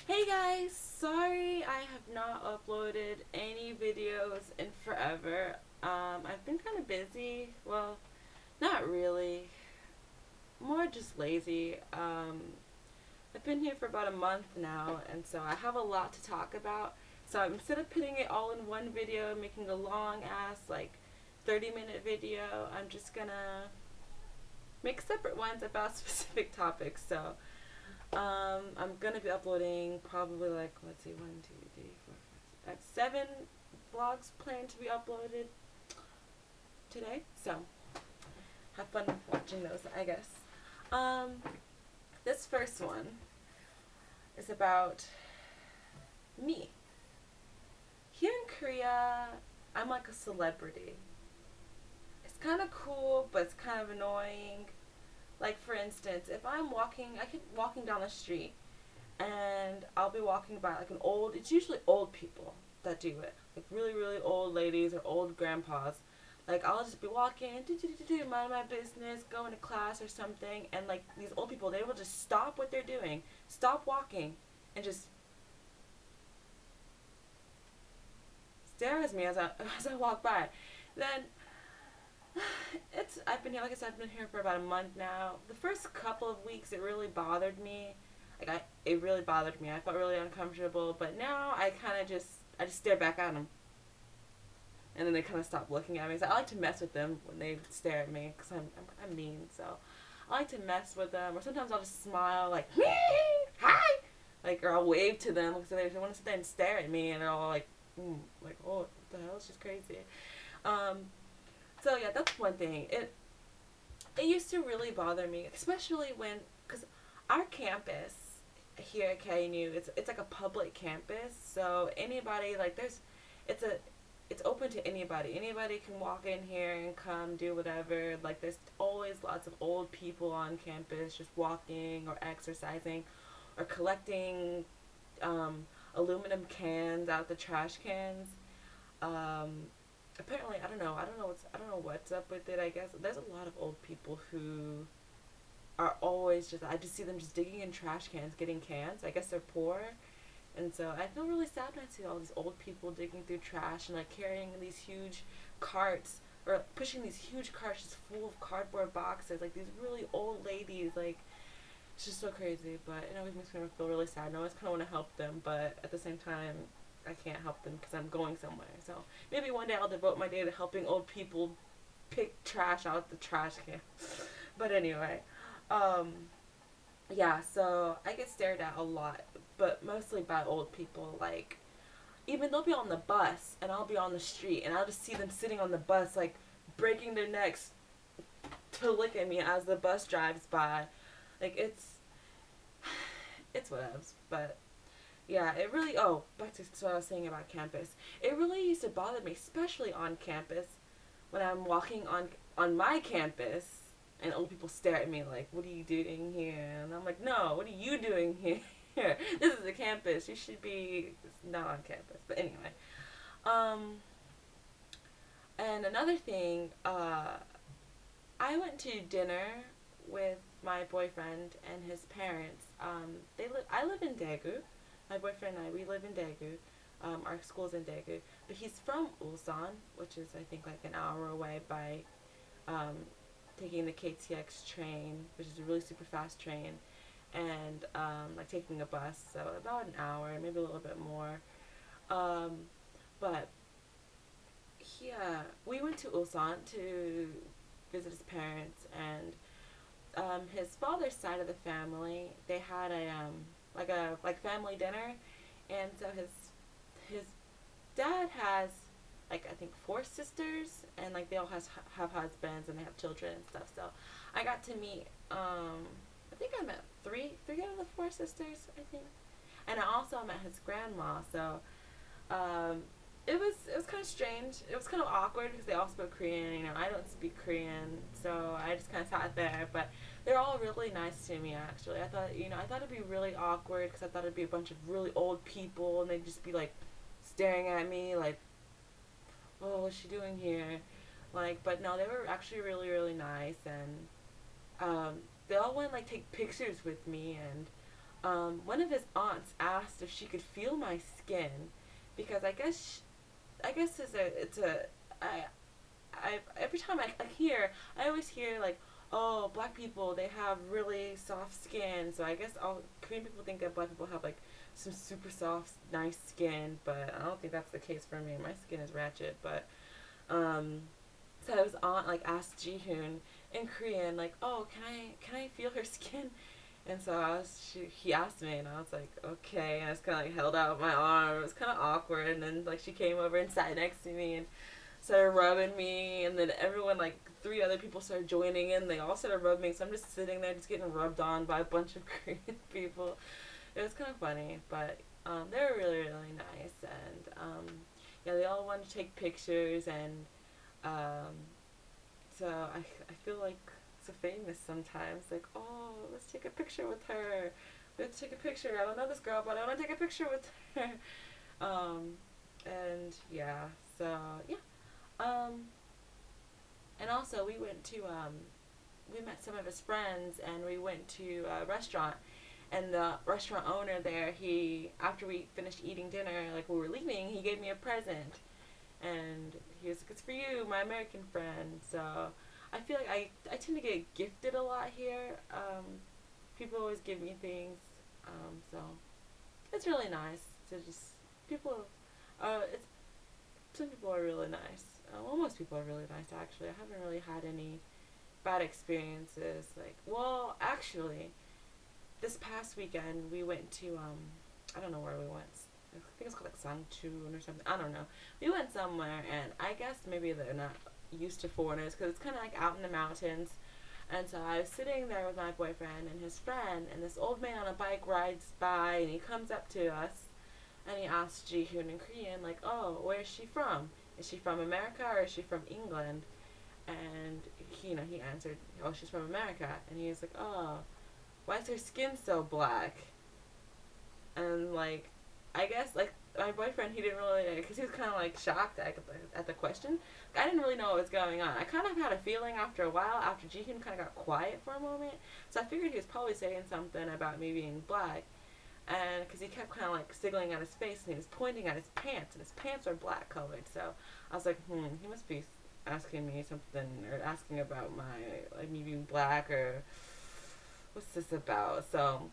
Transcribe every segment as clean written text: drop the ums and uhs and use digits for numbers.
Hey guys, sorry I have not uploaded any videos in forever. I've been kind of busy. Well, not really. More just lazy. I've been here for about a month now, and so I have a lot to talk about. So instead of putting it all in one video, making a long ass, like 30-minute video, I'm just gonna make separate ones about specific topics. So I'm gonna be uploading probably like let's see, 7 vlogs planned to be uploaded today. So have fun watching those, I guess. Um, this first one is about me. Here in Korea, I'm like a celebrity. It's kind of cool, but it's kind of annoying. Like for instance, if I'm walking, I could walking down the street and I'll be walking by like an old, it's usually old people that do it, like really really old ladies or old grandpas. Like I'll just be walking, mind my business, going to class or something, and like these old people, they will just stop what they're doing, stop walking, and just stare at me as I as I walk by. Then it's I've been here, like I said, I've been here for about a month now. The first couple of weeks, it really bothered me. It really bothered me. I felt really uncomfortable. But now I just stare back at them, and then they kind of stop looking at me. So I like to mess with them when they stare at me because I'm mean. So I like to mess with them, or sometimes I'll just smile like hi, like, or I'll wave to them because they want to sit there and stare at me, and they're all like, oh, what the hell, she's crazy. Um, so yeah, that's one thing. It used to really bother me, especially when, because our campus here at KNU, it's like a public campus, so anybody, like, it's a it's open to anybody. Anybody can walk in here and come do whatever. Like there's always lots of old people on campus just walking or exercising or collecting aluminum cans out the trash cans. Um, Apparently, I don't know what's up with it. I guess there's a lot of old people who are always just, I just see them just digging in trash cans, getting cans. I guess they're poor, and so I feel really sad when I see all these old people digging through trash and like carrying these huge carts or pushing these huge carts just full of cardboard boxes. Like these really old ladies, like it's just so crazy. But it always makes me feel really sad. And I always kind of want to help them, but at the same time, I can't help them because I'm going somewhere. So maybe one day I'll devote my day to helping old people pick trash out the trash can. But anyway, um, yeah. So I get stared at a lot, but mostly by old people. Like even they'll be on the bus and I'll be on the street and I'll just see them sitting on the bus like breaking their necks to look at me as the bus drives by. Like it's whatevs, but yeah, it really. Oh, back to what I was saying about campus. It really used to bother me, especially on campus, when I'm walking on my campus, and old people stare at me like, "What are you doing here?" And I'm like, "No, what are you doing here? This is a campus. You should be not on campus." But anyway, um, and another thing, I went to dinner with my boyfriend and his parents. I live in Daegu. My boyfriend and I, we live in Daegu. Our school's in Daegu, but he's from Ulsan, which is I think like an hour away by um, taking the KTX train, which is a really super fast train, and like taking a bus, so about an hour, maybe a little bit more. Um, but yeah, we went to Ulsan to visit his parents, and his father's side of the family, they had a family dinner, and so his dad has like I think 4 sisters, and like they all have husbands and they have children and stuff. So I got to meet I think I met three out of the 4 sisters, I think, and I also met his grandma. So um, it was kind of strange. It was kind of awkward because they all spoke Korean. You know, I don't speak Korean, so I just kind of sat there. But they're all really nice to me. Actually, I thought it'd be really awkward because I thought it'd be a bunch of really old people and they'd just be like staring at me like, "Oh, what's she doing here?" Like, but no, they were actually really really nice, and they all want to like take pictures with me, and one of his aunts asked if she could feel my skin, because I guess it's a I every time I hear, I always hear like, oh, black people, they have really soft skin. So I guess all Korean people think that black people have like some super soft, nice skin, but I don't think that's the case for me. My skin is ratchet, but um, so his aunt like asked Jihoon in Korean like, oh, can I feel her skin? And so he asked me, and I was like, okay. And I just kind of like held out my arm. It was kind of awkward, and then like she came over and sat next to me and started rubbing me, and then everyone, like three other people, started joining in. They all started rubbing me, so I'm just sitting there, just getting rubbed on by a bunch of Korean people. It was kind of funny, but they were really, really nice, and yeah, they all wanted to take pictures, and um, so I feel like so famous sometimes. Like, oh, let's take a picture with her. Let's take a picture. I don't know this girl, but I want to take a picture with her. And yeah, so yeah. Um, and also we met some of his friends, and we went to a restaurant, and the restaurant owner there, after we finished eating dinner, like we were leaving, he gave me a present, and he was like, it's for you, my American friend. So I feel like I tend to get gifted a lot here. People always give me things, so it's really nice to just, people, it's, some people are really nice. Well, most people are really nice, actually. I haven't really had any bad experiences. Like, well, actually, this past weekend we went to I don't know where we went. I think it's called like Sangchun or something. I don't know. We went somewhere, and I guess maybe they're not used to foreigners because it's kind of like out in the mountains. And so I was sitting there with my boyfriend and his friend, and this old man on a bike rides by, and he comes up to us, and he asks Jihoon in Korean, like, oh, where is she from? Is she from America or is she from England? And he answered, oh, she's from America. And he was like, oh, why is her skin so black? And like, I guess like my boyfriend, he didn't really, because he was kind of like shocked at the question. I didn't really know what was going on. I kind of had a feeling after a while, after Jihoon kind of got quiet for a moment, so I figured he was probably saying something about me being black. And because he kept kind of like signaling at his face, and he was pointing at his pants, and his pants are black colored. So I was like, he must be asking me something, or asking about my, like, me being black, or what's this about? So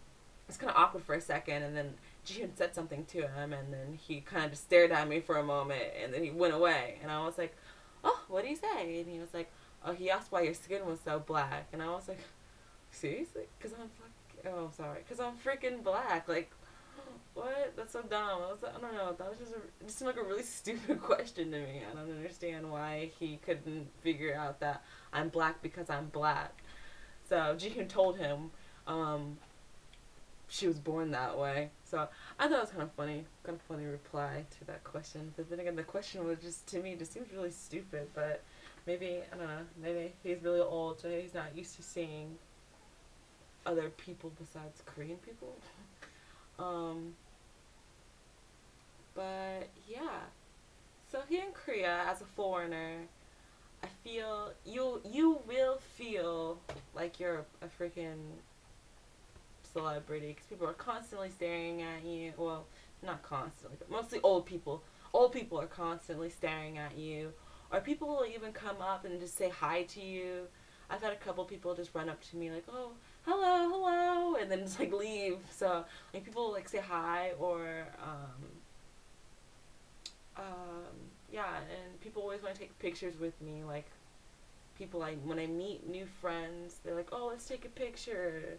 it's kind of awkward for a second, and then Jihoon said something to him, and then he kind of just stared at me for a moment, and then he went away. And I was like, oh, what did he say? And he was like, oh, he asked why your skin was so black. And I was like, seriously? Because I'm oh, sorry. Because I'm freaking black. Like, what? That's so dumb. I don't know. That was just seemed like a really stupid question to me. I don't understand why he couldn't figure out that I'm black because I'm black. So Jihoon told him she was born that way. So I thought it was kind of funny reply to that question. But then again, the question was just, to me, just seems really stupid. But maybe, I don't know, maybe he's really old, so he's not used to seeing other people besides Korean people. But yeah. So here in Korea, as a foreigner, I feel you will feel like you're a freaking celebrity, because people are constantly staring at you. Well, not constantly, but mostly old people. Old people are constantly staring at you, or people will even come up and just say hi to you. I've had a couple people just run up to me like, oh, hello, hello, and then just like leave. So like people like say hi, or yeah, and people always want to take pictures with me. Like people, when I meet new friends, they're like, oh, let's take a picture.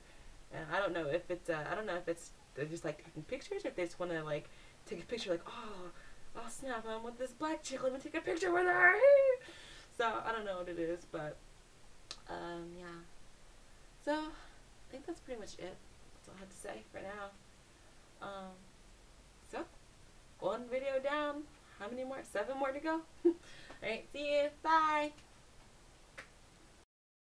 And I don't know if it's they're just like taking pictures, or if they just want to like take a picture, like, oh snap, I'm with this black chick, let me take a picture with her. So I don't know what it is, but yeah. So I think that's pretty much it. That's all I have to say for now. So one video down. How many more? 7 more to go. Alright, see you. Bye.